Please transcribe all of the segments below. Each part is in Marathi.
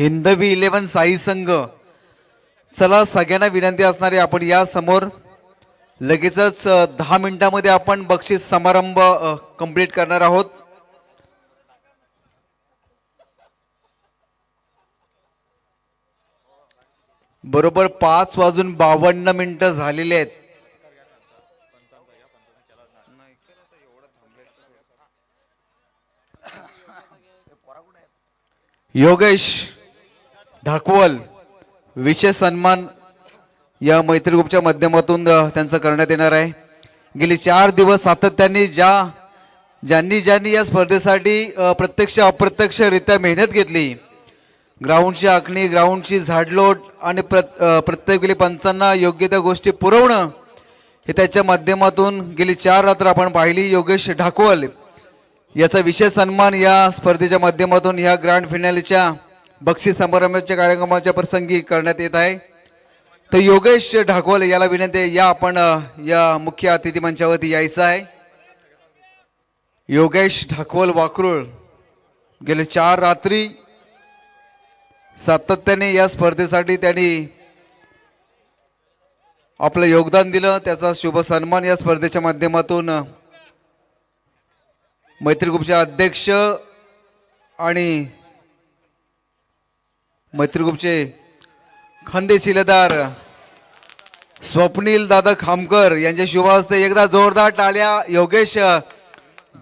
हिंदवी 11 साई संघ. चला सगळ्यांना विनंती असणारे आपण या समोर लगेचच 10 मिनिटांमध्ये आपण बक्षीस समारंभ कंप्लीट करणार आहोत. बरोबर 5:52 झालेले आहेत. योगेश ढाकवल विशेष सन्मान या मैत्री ग्रुपच्या माध्यमातून त्यांचं करण्यात येणार आहे. गेली 4 दिवस सातत्याने ज्यांनी या स्पर्धेसाठी प्रत्यक्ष अप्रत्यक्षरित्या मेहनत घेतली, ग्राउंडची आखणी, ग्राउंडची झाडलोट आणि प्रत्येक वेळी पंचांना योग्य त्या गोष्टी पुरवणं हे त्याच्या माध्यमातून गेली 4 रात्र आपण पाहिली. योगेश ढाकवल याचा विशेष सन्मान या स्पर्धेच्या माध्यमातून या ग्रँड फिनालेच्या बक्षीस समारंभाच्या कार्यक्रमाच्या प्रसंगी करण्यात येत आहे. तर योगेश ढाकवल याला विनंती आहे, या आपण या मुख्य अतिथी मंचावरती यायचं आहे. योगेश ढाकवल वाकरूळ गेले 4 रात्री सातत्याने या स्पर्धेसाठी त्यांनी आपलं योगदान दिलं. त्याचा शुभ सन्मान या स्पर्धेच्या माध्यमातून मैत्री ग्रुपचे अध्यक्ष आणि मैत्री ग्रुपचे खांदेशिलेदार स्वप्नील दादा खामकर यांच्या शुभ हस्ते एकदा जोरदार टाळ्या योगेश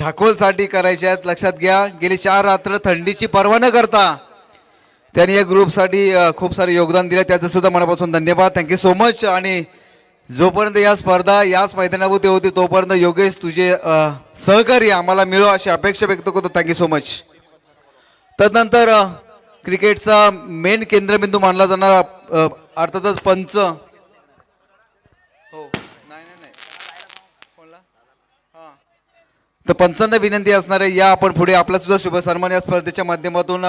ढाकवल साठी करायच्या आहेत. लक्षात घ्या, गेली 4 रात्र थंडीची पर्वा न करता त्यांनी या ग्रुपसाठी खूप सारे योगदान दिले, त्याचं सुद्धा मनापासून धन्यवाद. Thank you so much. आणि जोपर्यंत या स्पर्धा याच मैदानावरती होती तोपर्यंत योगेश तुझे सहकार्य आम्हाला मिळो अशी अपेक्षा व्यक्त करतो. Thank you so much. तदनंतर क्रिकेटचा मेन केंद्रबिंदू मानला जाणारा अर्थातच पंच. हो नाही तर पंचांना विनंती असणार आहे, या आपण पुढे आपला सुद्धा शुभ सन्मान या स्पर्धेच्या माध्यमातून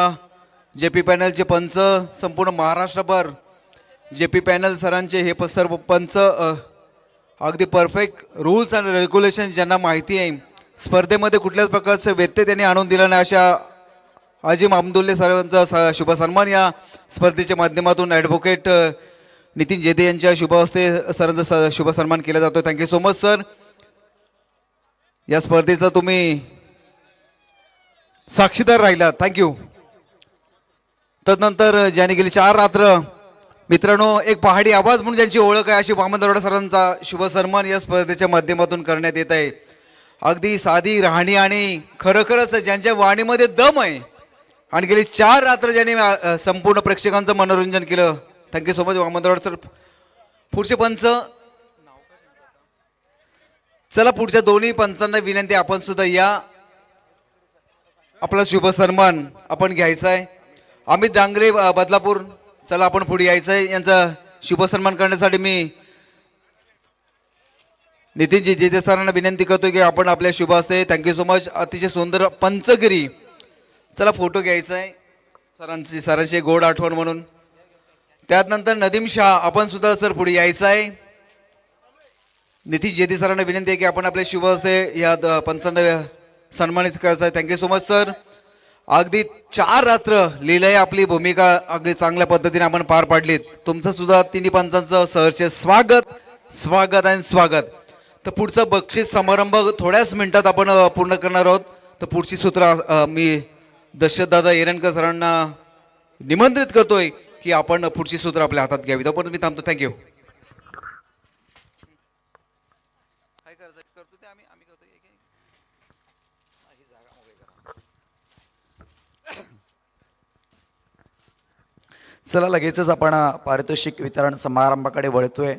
जेपी पॅनलचे पंच संपूर्ण महाराष्ट्रभर जेपी पॅनल सरांचे हे सर्व पंच अगदी परफेक्ट रूल्स आणि रेग्युलेशन ज्यांना माहिती आहे, स्पर्धेमध्ये कुठल्याच प्रकारचे व्यत्यय त्यांनी आणून दिला नाही अशा अजिम अब्दुल्ले सरांचा शुभ सन्मान या स्पर्धेच्या माध्यमातून ॲडव्होकेट नितीन जेदे यांच्या शुभ हस्ते सरांचा शुभ सन्मान केला जातो. Thank you so much sir. या स्पर्धेचा तुम्ही साक्षीदार राहिला, थँक्यू. तदनंतर ज्यांनी गेली 4 रात्र मित्रांनो एक पहाडी आवाज म्हणून ज्यांची ओळख आहे अशी वामन दरोडा सरांचा शुभ सन्मान या स्पर्धेच्या माध्यमातून करण्यात येत आहे. अगदी साधी राहणी आणि खरोखरच ज्यांच्या वाणीमध्ये दम आहे आणि गेली 4 रात्र ज्यांनी संपूर्ण प्रेक्षकांचं मनोरंजन केलं. थँक्यू सो मच वामन दरोडा सर. पुढचे पंच, चला पुढच्या दोन्ही पंचांना विनंती आपण सुद्धा या, आपला शुभ सन्मान आपण घ्यायचा आहे. अमित डांगरे बदलापूर, चला आपण पुढे यायचं आहे. यांचा शुभ सन्मान करण्यासाठी मी नितीनजी जेदे सरांना विनंती करतो की आपण आपल्या शुभ हस्ते. Thank you so much. अतिशय सुंदर पंचगिरी, चला फोटो घ्यायचा आहे सरांची गोड आठवण म्हणून. त्यानंतर नदीम शाह, आपण सुद्धा सर पुढे यायचं आहे. नितीन जेदे सरांना विनंती आहे की आपण आपल्या शुभ हस्ते या पंचांना सन्मानित करायचं आहे. Thank you so much sir. अगदी 4 रात्र लिहिलंय, आपली भूमिका अगदी चांगल्या पद्धतीने आपण पार पाडलीत. तुमचं सुद्धा तिन्ही पंचांचं सहर्ष स्वागत स्वागत आणि स्वागत. तर पुढचा बक्षीस समारंभ थोड्याच मिनिटात आपण पूर्ण करणार आहोत. तर पुढची सूत्र मी दशरथदादा एरंडकर सरांना निमंत्रित करतोय की आपण पुढची सूत्र आपल्या हातात घ्यावी. तोपर्यंत मी थांबतो. थँक्यू. चला लगेचच आपण पारितोषिक वितरण समारंभाकडे वळतोय.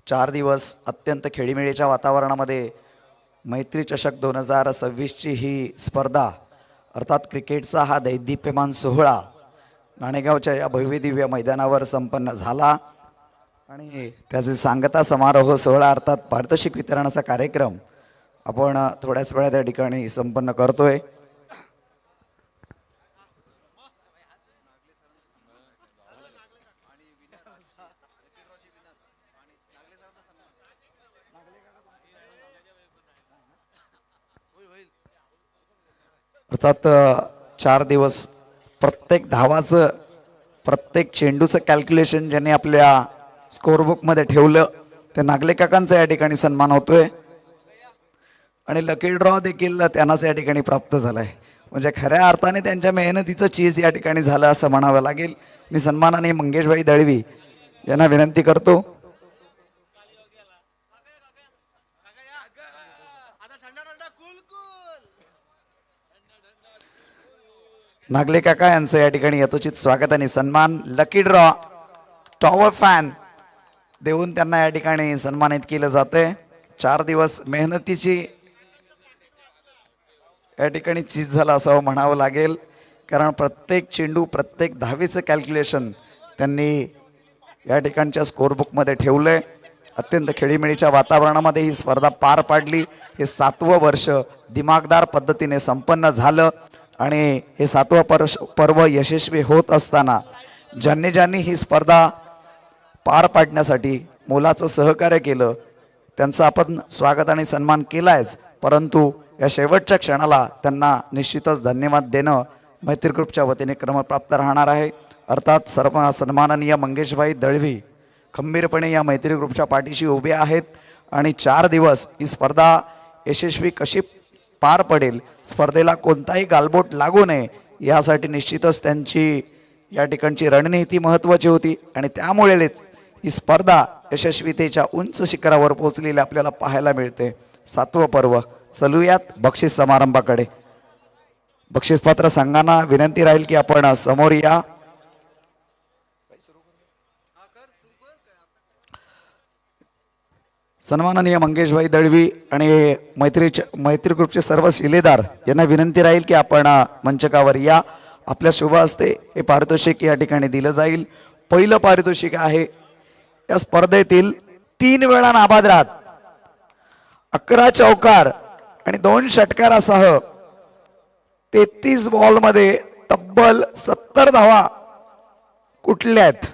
4 दिवस अत्यंत खेळीमेळीच्या वातावरणामध्ये मैत्री चषक 2026ची ही स्पर्धा अर्थात क्रिकेटचा हा दैदिप्यमान सोहळा नाणेगावच्या या भव्य दिव्य मैदानावर संपन्न झाला आणि त्याचे सांगता समारोह सोहळा अर्थात पारितोषिक वितरणाचा कार्यक्रम आपण थोड्याच वेळा त्या ठिकाणी संपन्न करतोय. अर्थात 4 दिवस प्रत्येक धावाचं प्रत्येक चेंडूचं कॅल्क्युलेशन ज्यांनी आपल्या स्कोअरबुकमध्ये ठेवलं ते नागले काकांचा या ठिकाणी सन्मान होतोय आणि लकी ड्रॉ देखील त्यांनाच या ठिकाणी प्राप्त झालाय. म्हणजे खऱ्या अर्थाने त्यांच्या मेहनतीचं चीज या ठिकाणी झालं असं म्हणावं लागेल. मी सन्मानाने मंगेशभाई दळवी यांना विनंती करतो. नागले काका यांचं या ठिकाणी यथोचित स्वागत आणि सन्मान. लकी ड्रॉ टॉवर फॅन देऊन त्यांना या ठिकाणी सन्मानित केलं जाते. 4 दिवस मेहनतीची या ठिकाणी चीज झालं असं म्हणावं लागेल. कारण प्रत्येक चेंडू प्रत्येक धावेचं कॅल्क्युलेशन त्यांनी या ठिकाणच्या स्कोअरबुकमध्ये ठेवलंय. अत्यंत खेळीमेळीच्या वातावरणामध्ये ही स्पर्धा पार पाडली. हे 7वं वर्ष दिमागदार पद्धतीने संपन्न झालं आणि हे 7वं पर्व यशस्वी होत असताना ज्यांनी ही स्पर्धा पार पाडण्यासाठी मोलाचं सहकार्य केलं त्यांचं आपण स्वागत आणि सन्मान केलायच. परंतु या शेवटच्या क्षणाला त्यांना निश्चितच धन्यवाद देणं मैत्री ग्रुपच्या वतीने क्रमप्राप्त राहणार आहे. अर्थात सर्व सन्माननीय मंगेशभाई दळवी खंबीरपणे या मैत्री ग्रुपच्या पाठीशी उभे आहेत आणि 4 दिवस ही स्पर्धा यशस्वी कशी पार पडेल, स्पर्धेला कोणताही गालबोट लागू नये यासाठी निश्चितच त्यांची या ठिकाणची रणनीती महत्त्वाची होती आणि त्यामुळेच ही स्पर्धा यशस्वीतेच्या उंच शिखरावर पोहोचलेली आपल्याला पाहायला मिळते. 7वं पर्व. चलूयात बक्षीस समारंभाकडे. बक्षीसपात्र संघांना विनंती राहील की आपण समोर या. सन्माननीय मंगेशभाई दळवी आणि मैत्री ग्रुपचे सर्व शिलेदार यांना विनंती राहील की आपण मंचकावर या. आपल्या शुभ हस्ते हे पारितोषिक या ठिकाणी दिलं जाईल. पहिलं पारितोषिक आहे या स्पर्धेतील 3 वेळा नाबाद राहत 11 चौकार आणि 2 षटकारासह 33 बॉलमध्ये तब्बल 70 धावा कुठल्यात.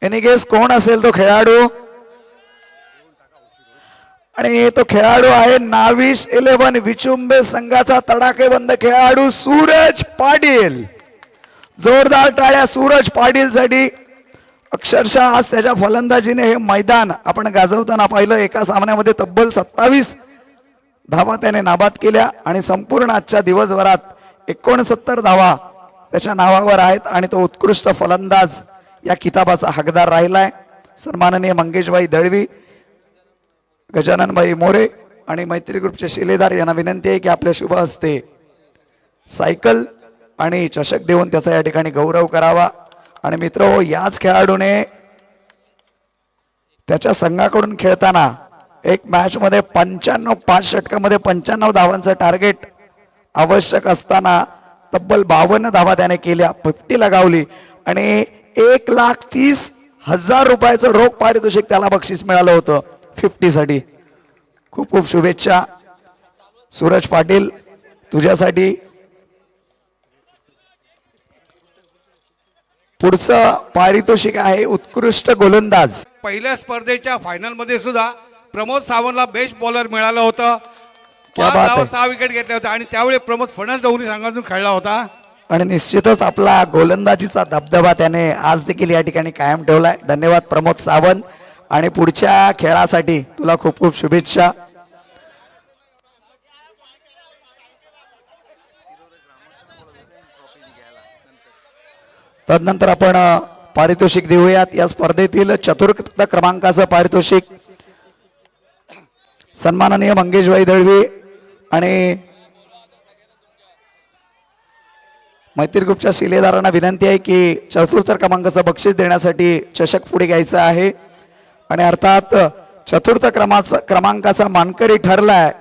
एनी गेस कोण असेल तो खेळाडू? आणि तो खेळाडू आहे नाविश 11 विचुंबे संघाचा तडाखेबंद खेळाडू सूरज पाटील. जोरदार टाळ्या सूरज पाटील साठी. अक्षरशः आज त्याच्या फलंदाजीने हे मैदान आपण गाजवताना पाहिलं. एका सामन्यामध्ये तब्बल 27 धावा त्याने नाबाद केल्या आणि संपूर्ण आजच्या दिवसभरात 69 धावा त्याच्या नावावर आहेत आणि तो उत्कृष्ट फलंदाज या किताबाचा हकदार राहिलाय. सन्माननीय मंगेशभाई दळवी, गजाननभाई मोरे आणि मैत्री ग्रुपचे शिलेदार यांना विनंती आहे की आपल्या शुभ हस्ते सायकल आणि चषक देऊन त्याचा या ठिकाणी गौरव करावा. आणि मित्र हो, याच खेळाडूने त्याच्या संघाकडून खेळताना एक मॅच मध्ये 5 षटकामध्ये 95 धावांचं टार्गेट आवश्यक असताना तब्बल 52 धावा त्याने केल्या, 50 लगावली आणि 1,30,000 रुपयाचं रोख पारितोषिक त्याला बक्षीस मिळालं होतं 50 साठी. खूप खूप शुभेच्छा सूरज पाटील तुझ्यासाठी. पुढचं पारितोषिक आहे उत्कृष्ट गोलंदाज. पहिल्या स्पर्धेच्या फायनल मध्ये सुद्धा प्रमोद सावंतला बेस्ट बॉलर मिळालं होतं. क्या बात आहे. 6 विकेट घेतल्या होत्या आणि त्यावेळी प्रमोद फडणवीस दोन्ही संघातून खेळला होता आणि निश्चितच आपला गोलंदाजीचा दबदबा त्याने आज देखील या ठिकाणी कायम ठेवलाय. धन्यवाद प्रमोद सावंत आणि पुढच्या खेळासाठी तुला खूप खूप शुभेच्छा. तदनंतर आपण पारितोषिक देऊयात. या स्पर्धेतील 4th क्रमांकाचं पारितोषिक सन्माननीय मंगेशभाई दळवी आणि मैत्री ग्रुपच्या शिलेदारांना विनंती आहे की 4th क्रमांकाचं बक्षीस देण्यासाठी चषक पुढे घ्यायचा आहे. आणि अर्थात 4th क्रमांकाचा मानकरी ठरलाय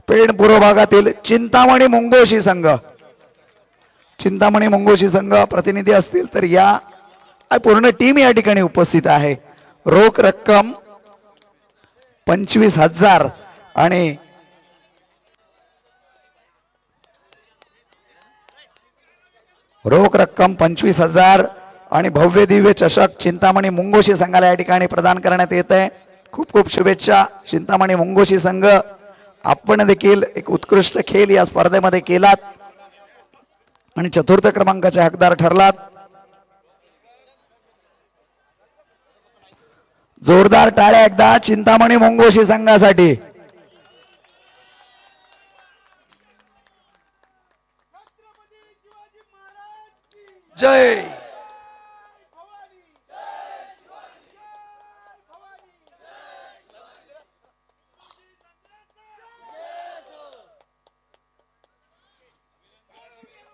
पेण पूर्व भागातील चिंतामणी मुंगोशी संघ. चिंतामणी मुंगोशी संघ प्रतिनिधी असतील तर या पूर्ण टीम या ठिकाणी उपस्थित आहे. रोख रक्कम 25,000 आणि रोख रक्कम 25,000 आणि भव्य दिव्य चषक चिंतामणी मुंगोशी संघाला या ठिकाणी प्रदान करण्यात येत आहे. खूप खूप शुभेच्छा चिंतामणी मुंगोशी संघ. आपण देखील एक उत्कृष्ट खेळ या स्पर्धेमध्ये केलात. आणि चतुर्थ क्रमांकाचे हकदार ठरलात. जोरदार टाळ्या एकदा चिंतामणी मोंगोशी संघासाठी. जय.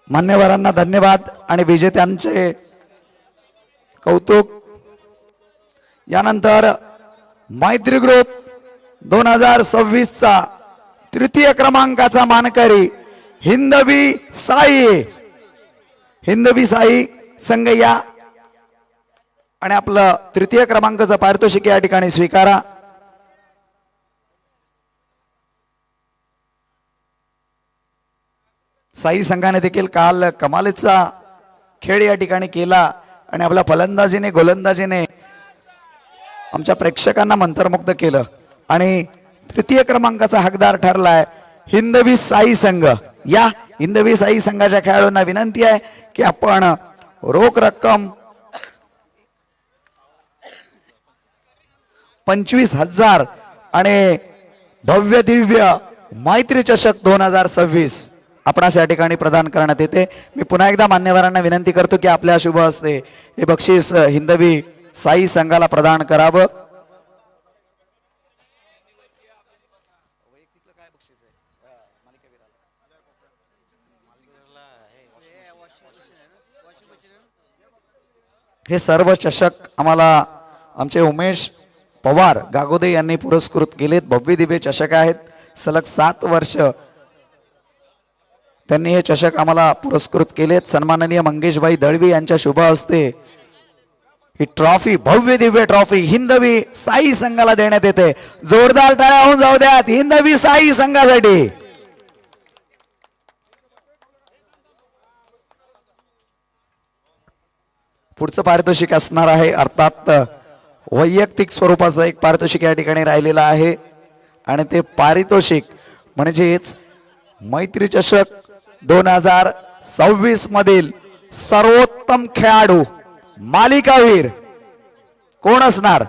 मान्यवरांना धन्यवाद आणि विजेत्यांचे कौतुक. यानंतर मैत्री ग्रुप 2026 चा तृतीय क्रमांकाचा मानकरी हिंदवी साई संघ या आणि आपलं तृतीय क्रमांकाचं पारितोषिक या ठिकाणी स्वीकारा. साई संघाने देखील काल कमालीचा खेळ या ठिकाणी केला आणि आपल्या फलंदाजीने गोलंदाजीने आमच्या प्रेक्षकांना मंत्रमुग्ध केलं आणि तृतीय क्रमांकाचा हकदार ठरलाय हिंदवी साई संघ. या हिंदवी साई संघाच्या खेळाडूंना विनंती आहे की आपण रोख रक्कम 25,000 आणि भव्य दिव्य मैत्री चषक 2026 आपणास या ठिकाणी प्रदान करण्यात येते. मी पुन्हा एकदा मान्यवरांना विनंती करतो की आपल्या शुभ हस्ते हे बक्षीस हिंदवी साई संघाला प्रदान करावं. हे सर्व चषक आम्हाला आमचे उमेश पवार गागोदे यांनी पुरस्कृत केलेत. भव्य दिव्य चषक आहेत. सलग 7 वर्ष त्यांनी हे चषक आम्हाला पुरस्कृत केलेत. सन्माननीय मंगेशभाई दळवी यांच्या शुभ हस्ते ही ट्रॉफी भव्य दिव्य ट्रॉफी हिंदवी साई संघाला देण्यात येते. जोरदार टाळ्या होऊन जाऊ द्यात हिंदवी साई संघासाठी. पुढचं पारितोषिक असणार आहे अर्थात वैयक्तिक स्वरूपाचं एक पारितोषिक या ठिकाणी राहिलेलं आहे आणि ते पारितोषिक म्हणजेच मैत्री चषक 2026 मधील सर्वोत्तम खेळाडू मालिकावीर कोण असणार?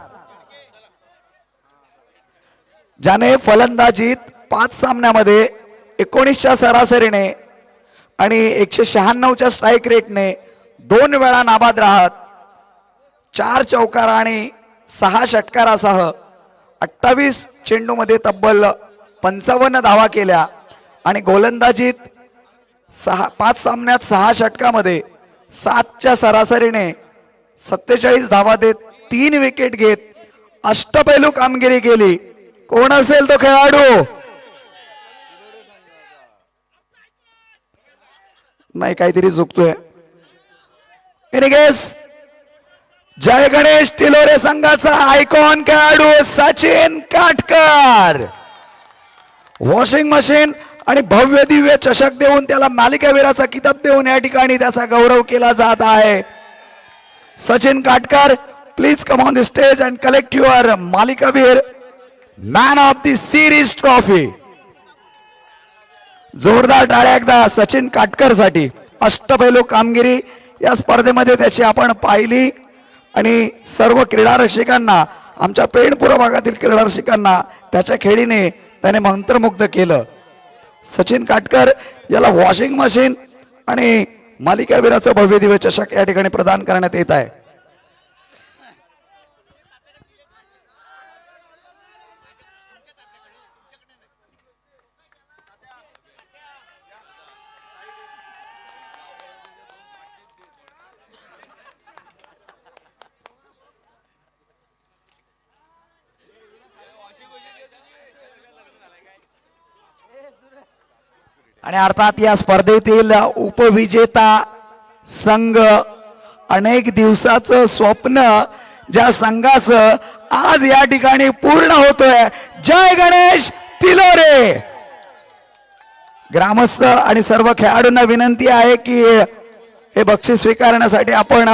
ज्याने फलंदाजीत 5 सामन्यामध्ये 19च्या सरासरीने आणि 196च्या स्ट्राईक रेटने 2 वेळा नाबाद राहत 4 चौकार आणि 6 षटकारासह 28 चेंडूमध्ये तब्बल 55 धावा केल्या आणि गोलंदाजीत 5 सामन्यात 6 षटकामध्ये 7च्या सरासरीने 47 धावा देत 3 विकेट घेत अष्टपैलू कामगिरी केली. कोण असेल तो खेळाडू? नाही काहीतरी चुकतोय. एनिगेस जय गणेश तिलोरे संघाचा आयकॉन खेळाडू सचिन काटकर वॉशिंग मशीन आणि भव्य दिव्य चषक देऊन त्याला मालिकावीराचा किताब देऊन या ठिकाणी त्याचा गौरव केला जात आहे. Sachin Katkar please come on the stage and collect your मालिकावीर man of the series trophy. जोरदार टाळ्या एकदा सचिन काटकर साठी. अष्टपैलू कामगिरी या स्पर्धेमध्ये त्याची आपण पाहिली आणि सर्व क्रीडा रसिकांना आमच्या पेणपुरा भागातील क्रीडा रसिकांना त्याच्या खेळीने त्याने मंत्रमुग्ध केलं. सचिन काटकर याला वॉशिंग मशीन आणि मालिकावीराचं भव्य दिव्य चषक या ठिकाणी प्रदान करण्यात येत आहे. आणि अर्थात या स्पर्धेतील उपविजेता संघ अनेक दिवसाचं स्वप्न ज्या संघाचं आज या ठिकाणी पूर्ण होतोय. जय गणेश तिलोरे. ग्रामस्थ आणि सर्व खेळाडूंना विनंती आहे की हे बक्षीस स्वीकारण्यासाठी आपण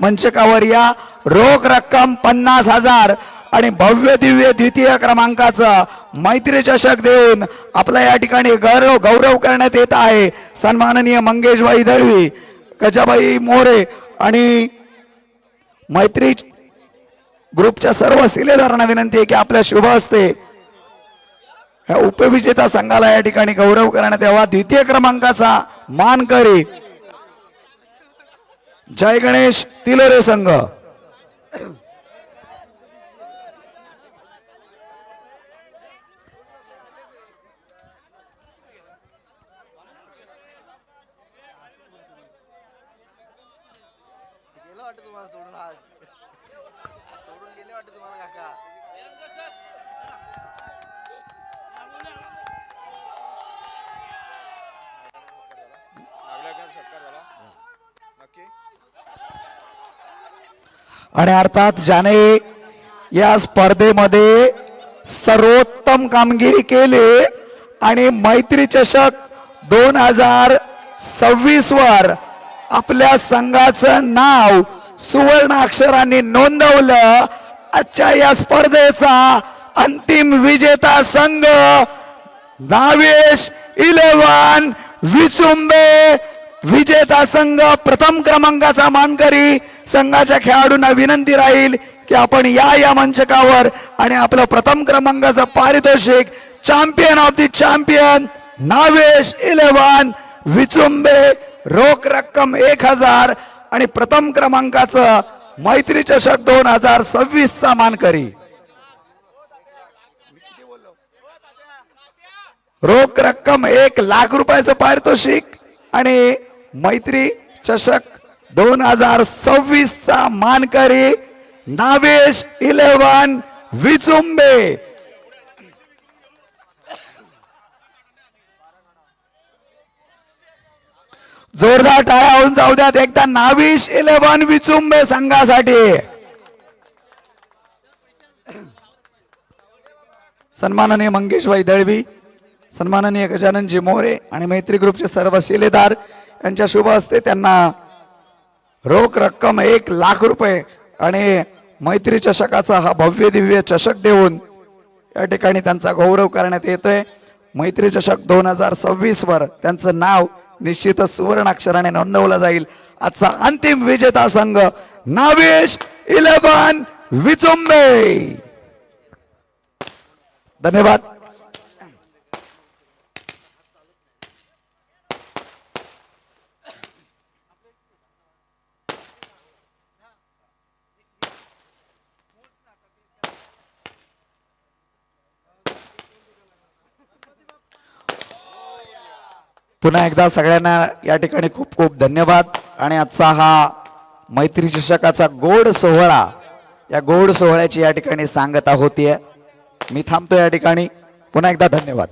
मंचकावर या. रोख रक्कम 50,000 आणि भव्य दिव्य द्वितीय क्रमांकाचा मैत्री चषक देऊन आपला या ठिकाणी गौरव करण्यात येत आहे. सन्माननीय मंगेशबाई दळवी, गजाबाई मोरे आणि मैत्री ग्रुपच्या सर्व शिलेदारांना विनंती आहे की आपल्या शुभ हस्ते ह्या उपविजेता संघाला या ठिकाणी गौरव करण्यात यावा. द्वितीय क्रमांकाचा मानकरी जय गणेश तिलोरे संघ. आणि अर्थात ज्याने या स्पर्धेमध्ये सर्वोत्तम कामगिरी केली आणि मैत्री चषक 2026 वर आपल्या संघाचं नाव सुवर्ण अक्षरांनी नोंदवलं. आजच्या या स्पर्धेचा अंतिम विजेता संघ नावेश 11 विचुंबे. विजेता संघ प्रथम क्रमांकाचा मानकरी. संघाच्या खेळाडूंना विनंती राहील की आपण या मंचकावर आणि आपलं प्रथम क्रमांकाचं पारितोषिक champion of the champion Navesh 11 Vichumbe, रोख रक्कम 1000 आणि प्रथम क्रमांकाचं मैत्री चषक 2026 चा मानकरी. रोख रक्कम 1 लाख रुपयाचं पारितोषिक आणि मैत्री चषक 2026 चा मानकरी नावेश 11 विचुंबे. जोरदार टाळ्या होऊन जाऊ द्यात एकदा नावेश 11 विचुंबे संघासाठी. सन्माननीय मंगेशबाई दळवी, सन्माननीय गजाननजी मोरे आणि मैत्री ग्रुपचे सर्व शिलेदार यांच्या शुभ हस्ते त्यांना रोख रक्कम 1 लाख रुपये आणि मैत्री चषकाचा हा भव्य दिव्य चषक देऊन या ठिकाणी त्यांचा गौरव करण्यात येतोय. मैत्री चषक 2026 वर त्यांचं नाव निश्चितच सुवर्ण अक्षराने नोंदवलं जाईल. आजचा अंतिम विजेता संघ नावेश 11 विचुंबे. धन्यवाद. पुन्हा एकदा सगळ्यांना या ठिकाणी खूप खूप धन्यवाद. आणि आजचा हा मैत्री चषकाचा गोड सोहळा, या गोड सोहळ्याची या ठिकाणी सांगता होतीये. मी थांबतो या ठिकाणी. पुन्हा एकदा धन्यवाद.